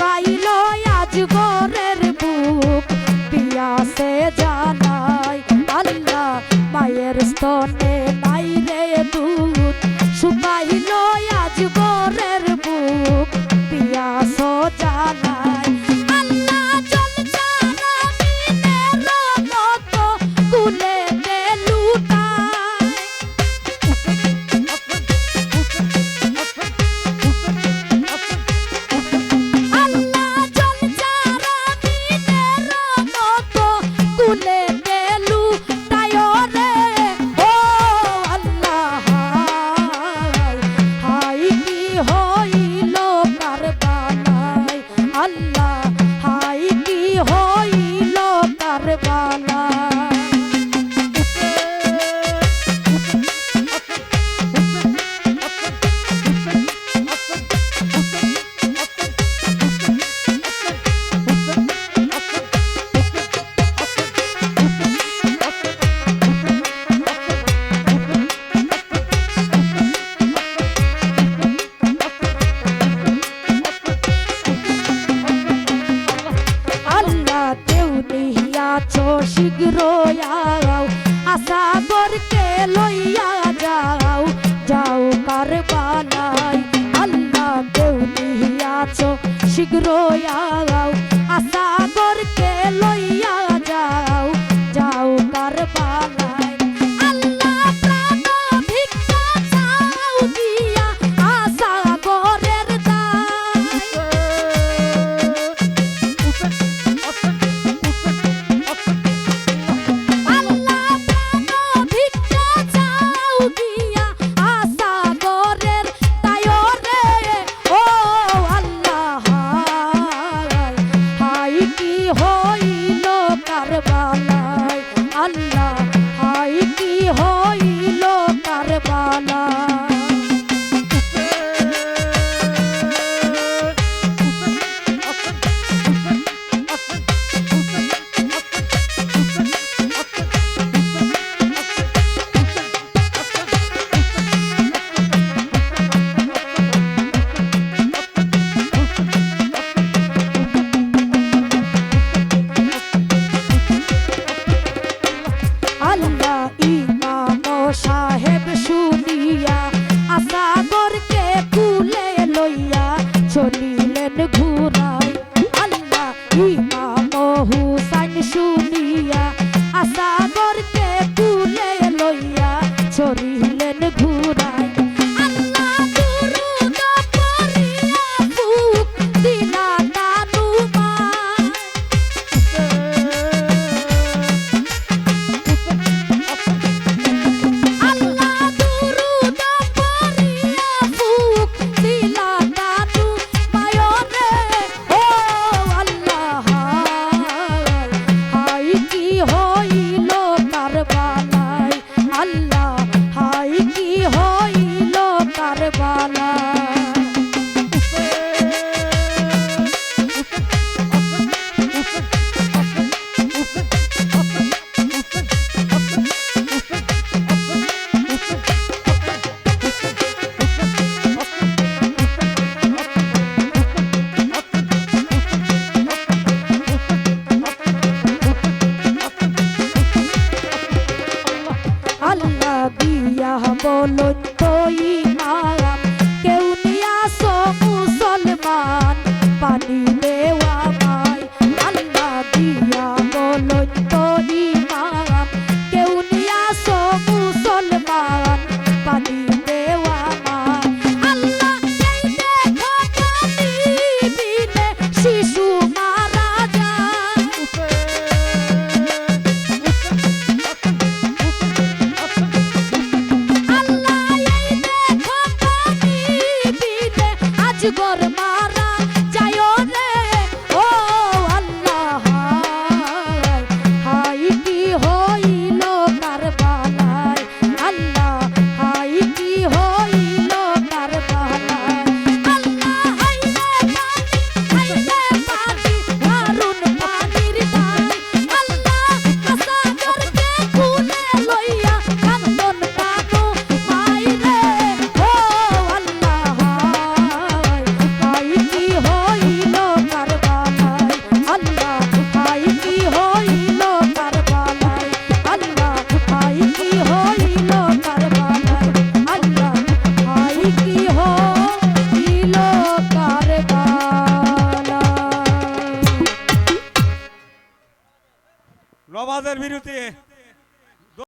শুকাইল আজ গোরের বুক পিয়াসে জানাই আল্লাহ মায়ের স্তনে নাই রে দুধ শুকাইল আজ গোরের বুক পিয়াস জানাই আল্লাহ জল ছাড়া মিনের মতো কুলে দে লুটাই আল্লাহ জল ছাড়া মিনের মতো কুলে দে লুটাই রে ও আল্লাহ হাই কি হইল কারবালায় আল্লাহ হাই কি হইল কারবালায় আল্লাহ দেউ নিয়াছো শীঘ্র আও আসাগরকে লইয়া যাও যাও কারবালায় আল্লাহ দেউ নিয়াছো শীঘ্র আও আসাগরকে লইয়া যাও যাও কারবালায় আল্লাহ প্রাণ ভিক্ষা চাও দিয়া আসাগরের দায় আল্লাহ প্রাণ ভিক্ষা চাও দিয়া আসাগরের দায় রে ও আল্লাহ হাই কি রবাদের বিরুদ্ধে